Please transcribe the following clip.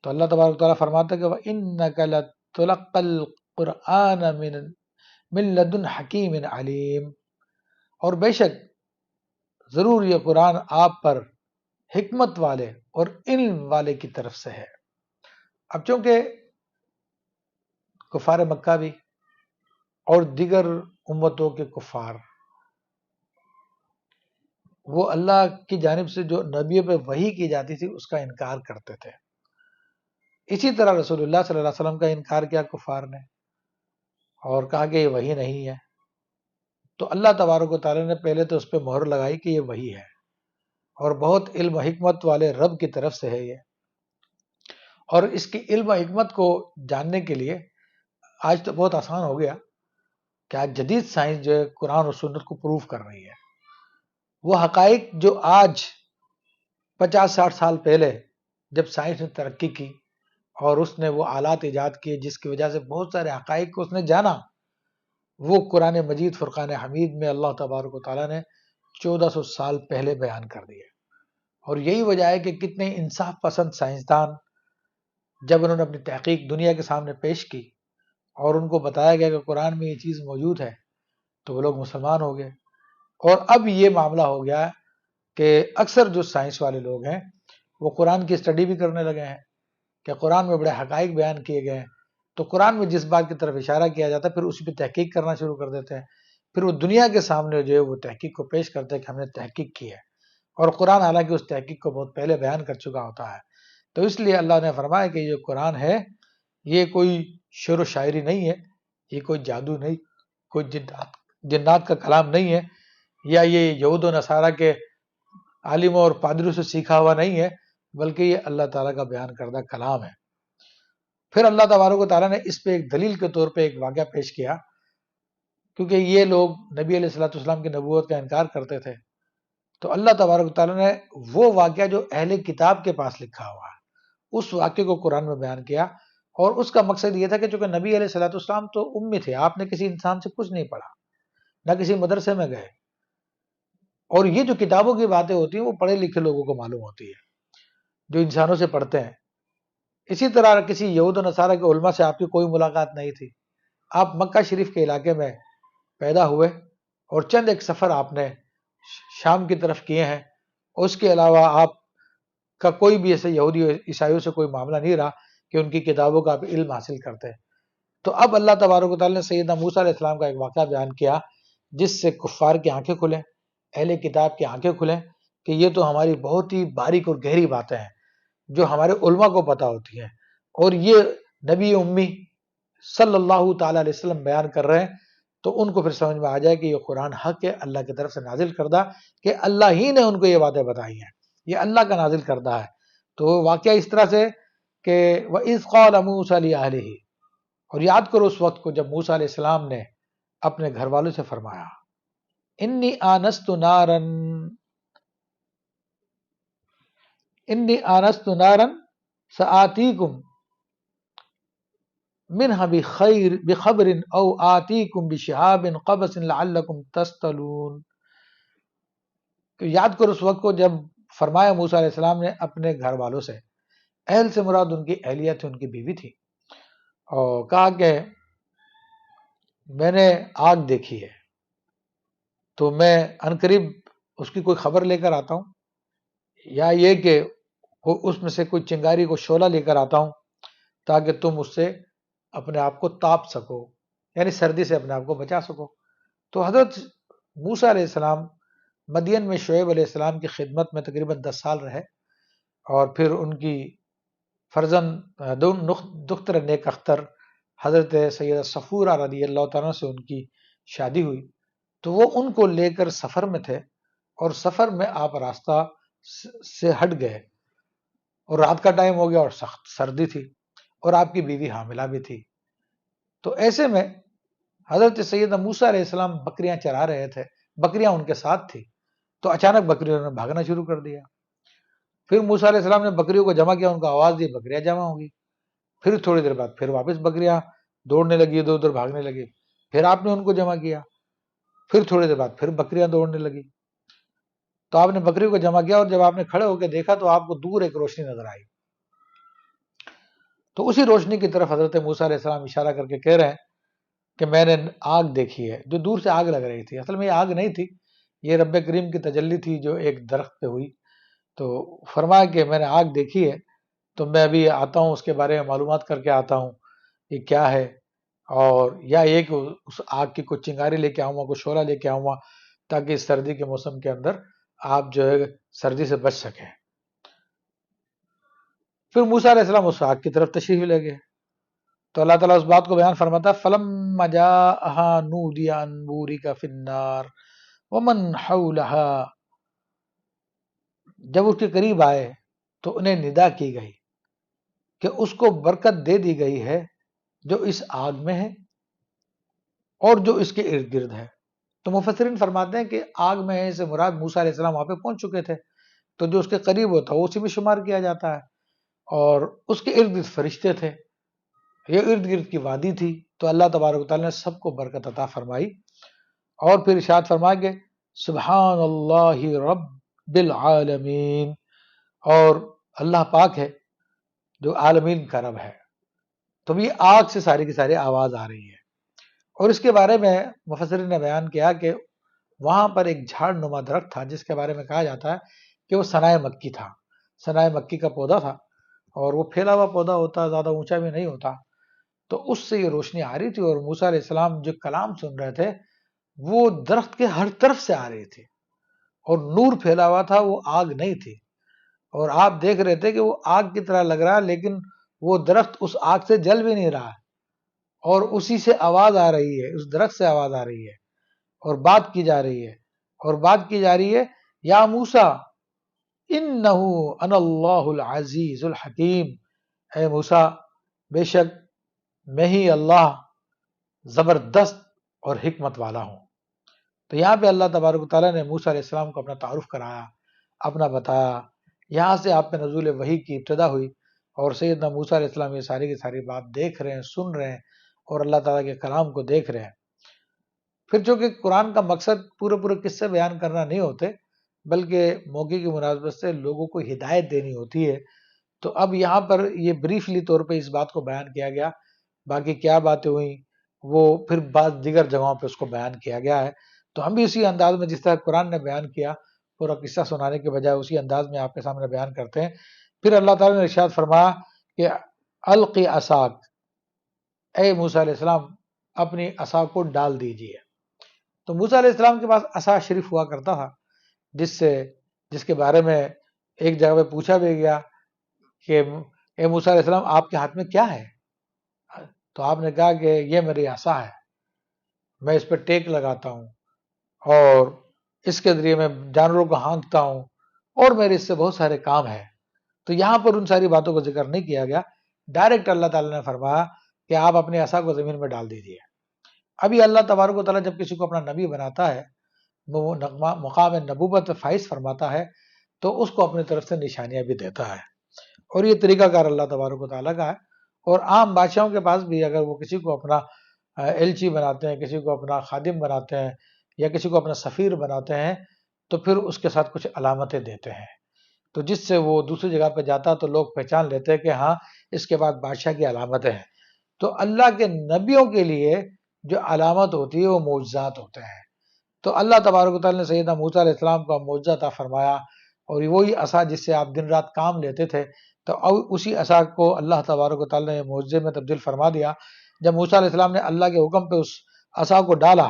تو اللہ تبارک و تعالیٰ فرماتا ہے کہ وَإِنَّكَ لَتُلَقَّى الْقُرْآنَ مِن لَدُنْ حَكِيمٍ عَلِيمٍ، اور بے شک ضرور یہ قرآن آپ پر حکمت والے اور علم والے کی طرف سے ہے۔ اب چونکہ کفار مکہ بھی اور دیگر امتوں کے کفار وہ اللہ کی جانب سے جو نبیوں پہ وحی کی جاتی تھی اس کا انکار کرتے تھے، اسی طرح رسول اللہ صلی اللہ علیہ وسلم کا انکار کیا کفار نے اور کہا کہ یہ وحی نہیں ہے۔ تو اللہ تبارک و تعالیٰ نے پہلے تو اس پہ مہر لگائی کہ یہ وحی ہے اور بہت علم و حکمت والے رب کی طرف سے ہے یہ، اور اس کی علم و حکمت کو جاننے کے لیے آج تو بہت آسان ہو گیا کہ آج جدید سائنس جو ہے قرآن اور سنت کو پروف کر رہی ہے۔ وہ حقائق جو آج 50-60 سال پہلے جب سائنس نے ترقی کی اور اس نے وہ آلات ایجاد کیے جس کی وجہ سے بہت سارے حقائق کو اس نے جانا، وہ قرآن مجید فرقان حمید میں اللہ تبارک و تعالیٰ نے 1400 سال پہلے بیان کر دیے۔ اور یہی وجہ ہے کہ کتنے انصاف پسند سائنسدان جب انہوں نے اپنی تحقیق دنیا کے سامنے پیش کی اور ان کو بتایا گیا کہ قرآن میں یہ چیز موجود ہے تو وہ لوگ مسلمان ہو گئے۔ اور اب یہ معاملہ ہو گیا کہ اکثر جو سائنس والے لوگ ہیں وہ قرآن کی اسٹڈی بھی کرنے لگے ہیں کہ قرآن میں بڑے حقائق بیان کیے گئے ہیں، تو قرآن میں جس بات کی طرف اشارہ کیا جاتا ہے پھر اسی پہ تحقیق کرنا شروع کر دیتے ہیں، پھر وہ دنیا کے سامنے جو ہے وہ تحقیق کو پیش کرتے ہیں کہ ہم نے تحقیق کی ہے، اور قرآن حالانکہ اس تحقیق کو بہت پہلے بیان کر چکا ہوتا ہے۔ تو اس لیے اللہ نے فرمایا کہ یہ قرآن ہے یہ کوئی شعر و شاعری نہیں ہے، یہ کوئی جادو نہیں، کوئی جنات کا کلام نہیں ہے، یا یہ یہود و نصارہ کے عالموں اور پادریوں سے سیکھا ہوا نہیں ہے، بلکہ یہ اللہ تعالیٰ کا بیان کردہ کلام ہے۔ پھر اللہ تبارک و تعالیٰ نے اس پہ ایک دلیل کے طور پہ ایک واقعہ پیش کیا، کیونکہ یہ لوگ نبی علیہ الصلوۃ والسلام کی نبوت کا انکار کرتے تھے، تو اللہ تبارک و تعالیٰ نے وہ واقعہ جو اہل کتاب کے پاس لکھا ہوا ہے اس واقعے کو قرآن میں بیان کیا، اور اس کا مقصد یہ تھا کہ چونکہ نبی علیہ الصلوۃ والسلام تو امی تھے، آپ نے کسی انسان سے کچھ نہیں پڑھا، نہ کسی مدرسے میں گئے، اور یہ جو کتابوں کی باتیں ہوتی ہیں وہ پڑھے لکھے لوگوں کو معلوم ہوتی ہے جو انسانوں سے پڑھتے ہیں۔ اسی طرح کسی یہود و نصارہ کے علماء سے آپ کی کوئی ملاقات نہیں تھی، آپ مکہ شریف کے علاقے میں پیدا ہوئے اور چند ایک سفر آپ نے شام کی طرف کیے ہیں، اور اس کے علاوہ آپ کا کوئی بھی ایسے یہودی عیسائیوں سے کوئی معاملہ نہیں رہا کہ ان کی کتابوں کا آپ علم حاصل کرتے۔ تو اب اللہ تبارک و تعالیٰ نے سیدنا موسیٰ علیہ السلام کا ایک واقعہ بیان کیا جس سے کفار کی آنکھیں کھلیں، اہل کتاب کی آنکھیں کھلیں کہ یہ تو ہماری بہت ہی باریک اور گہری باتیں ہیں جو ہمارے علماء کو پتہ ہوتی ہیں، اور یہ نبی امی صلی اللہ تعالیٰ علیہ وسلم بیان کر رہے ہیں، تو ان کو پھر سمجھ میں آ جائے کہ یہ قرآن حق ہے، اللہ کی طرف سے نازل کردہ، کہ اللہ ہی نے ان کو یہ باتیں بتائی ہیں، یہ اللہ کا نازل کردہ ہے۔ تو واقعہ اس طرح سے کہ وَإِذْ قَالَ مُوسَىٰ لِأَهْلِهِ، اور یاد کرو اس وقت کو جب موسیٰ علیہ السلام نے اپنے گھر والوں سے فرمایا انی آنست نارا سآتیکم منها بخبر او آتیکم بشہاب قبس لعلکم تصطلون۔ تو یاد کرو اس وقت کو جب فرمایا موسیٰ علیہ السلام نے اپنے گھر والوں سے، اہل سے مراد ان کی اہلیہ تھی، ان کی بیوی تھی، اور کہا کہ میں نے آگ دیکھی ہے تو میں عنقریب اس کی کوئی خبر لے کر آتا ہوں، یا یہ کہ اس میں سے کوئی چنگاری کو شعلہ لے کر آتا ہوں تاکہ تم اس سے اپنے آپ کو تاپ سکو، یعنی سردی سے اپنے آپ کو بچا سکو۔ تو حضرت موسیٰ علیہ السلام مدین میں شعیب علیہ السلام کی خدمت میں تقریباً 10 سال رہے، اور پھر ان کی فرزند دختر نیک اختر حضرت سیدہ صفورہ رضی اللہ تعالیٰ سے ان کی شادی ہوئی، تو وہ ان کو لے کر سفر میں تھے، اور سفر میں آپ راستہ سے ہٹ گئے اور رات کا ٹائم ہو گیا اور سخت سردی تھی، اور آپ کی بیوی حاملہ بھی تھی۔ تو ایسے میں حضرت سیدنا موسیٰ علیہ السلام بکریاں چرا رہے تھے، بکریاں ان کے ساتھ تھی، تو اچانک بکریوں نے بھاگنا شروع کر دیا۔ پھر موسیٰ علیہ السلام نے بکریوں کو جمع کیا، ان کو آواز دی، بکریاں جمع ہوں گی۔ پھر تھوڑی دیر بعد پھر واپس بکریاں دوڑنے لگی، ادھر ادھر بھاگنے لگی، پھر آپ نے ان کو جمع کیا، پھر تھوڑی دیر بعد پھر بکریاں دوڑنے لگی، تو آپ نے بکریوں کو جمع کیا، اور جب آپ نے کھڑے ہو کے دیکھا تو آپ کو دور ایک روشنی نظر آئی، تو اسی روشنی کی طرف حضرت موسیٰ علیہ السلام اشارہ کر کے کہہ رہے ہیں کہ میں نے آگ دیکھی ہے، جو دور سے آگ لگ رہی تھی، اصل میں یہ آگ نہیں تھی، یہ رب کریم کی تجلی تھی جو ایک درخت پہ ہوئی۔ تو فرمایا کہ میں نے آگ دیکھی ہے، تو میں ابھی آتا ہوں، اس کے بارے میں معلومات کر کے آتا ہوں یہ کیا ہے، اور یا یہ کہ اس آگ کی کوئی چنگاری لے کے آؤں گا، کوئی شعلہ لے کے آؤں گا، تاکہ اس سردی کے موسم کے اندر آپ جو ہے سردی سے بچ سکیں۔ پھر موسیٰ علیہ السلام اس آگ کی طرف تشریف لے گئے، تو اللہ تعالیٰ اس بات کو بیان فرماتا ہے فَلَمَّا جَاءَهَا نُودِيَ أَن بُورِكَ فِي النَّارِ وَمَنْ حَوْلَهَا، جب اس کے قریب آئے تو انہیں ندا کی گئی کہ اس کو برکت دے دی گئی ہے جو اس آگ میں ہے اور جو اس کے ارد گرد ہے۔ تو مفسرین فرماتے ہیں کہ آگ میں ہے سے مراد موسیٰ علیہ السلام وہاں پہ پہنچ چکے تھے، تو جو اس کے قریب ہوتا ہے وہ اسی میں شمار کیا جاتا ہے، اور اس کے ارد گرد فرشتے تھے، یہ ارد گرد کی وادی تھی۔ تو اللہ تبارک و تعالیٰ نے سب کو برکت عطا فرمائی، اور پھر ارشاد فرمایا کہ سبحان اللہ رب العالمین، اور اللہ پاک ہے جو عالمین کا رب ہے۔ تو یہ آگ سے ساری کی ساری آواز آ رہی ہے، اور اس کے بارے میں مفسرین نے بیان کیا کہ وہاں پر ایک جھاڑ نما درخت تھا جس کے بارے میں کہا جاتا ہے کہ وہ سنائے مکی تھا، سنائے مکی کا پودا تھا، اور وہ پھیلا ہوا پودا ہوتا، زیادہ اونچا بھی نہیں ہوتا، تو اس سے یہ روشنی آ رہی تھی، اور موسیٰ علیہ السلام جو کلام سن رہے تھے وہ درخت کے ہر طرف سے آ رہی تھی، اور نور پھیلا ہوا تھا، وہ آگ نہیں تھی، اور آپ دیکھ رہے تھے کہ وہ آگ کی طرح لگ رہا ہے، لیکن وہ درخت اس آگ سے جل بھی نہیں رہا، اور اسی سے آواز آ رہی ہے، اس درخت سے آواز آ رہی ہے، اور بات کی جا رہی ہے، اور بات کی جا رہی ہے یا موسیٰ انہ انا اللہ العزیز الحکیم، اے موسیٰ بے شک میں ہی اللہ زبردست اور حکمت والا ہوں۔ تو یہاں پہ اللہ تبارک و تعالیٰ نے موسیٰ علیہ السلام کو اپنا تعارف کرایا، اپنا بتایا، یہاں سے آپ پہ نزول وحی کی ابتدا ہوئی، اور سیدنا موسیٰ علیہ السلام یہ ساری کی ساری بات دیکھ رہے ہیں، سن رہے ہیں، اور اللہ تعالیٰ کے کلام کو دیکھ رہے ہیں۔ پھر چونکہ قرآن کا مقصد پورے پورے قصے بیان کرنا نہیں ہوتے، بلکہ موقع کی مناسبت سے لوگوں کو ہدایت دینی ہوتی ہے، تو اب یہاں پر یہ بریفلی طور پہ اس بات کو بیان کیا گیا، باقی کیا باتیں ہوئیں وہ پھر بعض دیگر جگہوں پہ اس کو بیان کیا گیا ہے۔ تو ہم بھی اسی انداز میں جس طرح قرآن نے بیان کیا، پورا قصہ سنانے کے بجائے اسی انداز میں آپ کے سامنے بیان کرتے ہیں۔ پھر اللہ تعالیٰ نے ارشاد فرمایا کہ القی عصاک، اے موسیٰ علیہ السلام اپنی عصا کو ڈال دیجئے۔ تو موسیٰ علیہ السلام کے پاس عصا شریف ہوا کرتا تھا، جس کے بارے میں ایک جگہ پہ پوچھا بھی گیا کہ اے موسیٰ علیہ السلام آپ کے ہاتھ میں کیا ہے؟ تو آپ نے کہا کہ یہ میری عصا ہے، میں اس پہ ٹیک لگاتا ہوں، اور اس کے ذریعے میں جانوروں کو ہانکتا ہوں، اور میرے اس سے بہت سارے کام ہیں۔ تو یہاں پر ان ساری باتوں کو ذکر نہیں کیا گیا، ڈائریکٹ اللہ تعالیٰ نے فرمایا کہ آپ اپنی عصا کو زمین میں ڈال دیجئے۔ ابھی اللہ تبارک و تعالیٰ جب کسی کو اپنا نبی بناتا ہے، وہ مقام نبوت فائز فرماتا ہے، تو اس کو اپنی طرف سے نشانیاں بھی دیتا ہے، اور یہ طریقہ کار اللہ تبارک و تعالیٰ کا ہے۔ اور عام بادشاہوں کے پاس بھی اگر وہ کسی کو اپنا ایلچی بناتے ہیں، کسی کو اپنا خادم بناتے ہیں، یا کسی کو اپنا سفیر بناتے ہیں، تو پھر اس کے ساتھ کچھ علامتیں دیتے ہیں، تو جس سے وہ دوسری جگہ پہ جاتا تو لوگ پہچان لیتے ہیں کہ ہاں اس کے بعد بادشاہ کی علامتیں ہیں۔ تو اللہ کے نبیوں کے لیے جو علامت ہوتی ہے وہ معجزات ہوتے ہیں۔ تو اللہ تبارک و تعالیٰ نے سیدنا موسیٰ علیہ السلام کا معجزہ عطا فرمایا، اور وہی عصا جس سے آپ دن رات کام لیتے تھے، تو اسی عصا کو اللہ تبارک و تعالیٰ نے معجزے میں تبدیل فرما دیا۔ جب موسیٰ علیہ السلام نے اللہ کے حکم پہ اس عصا کو ڈالا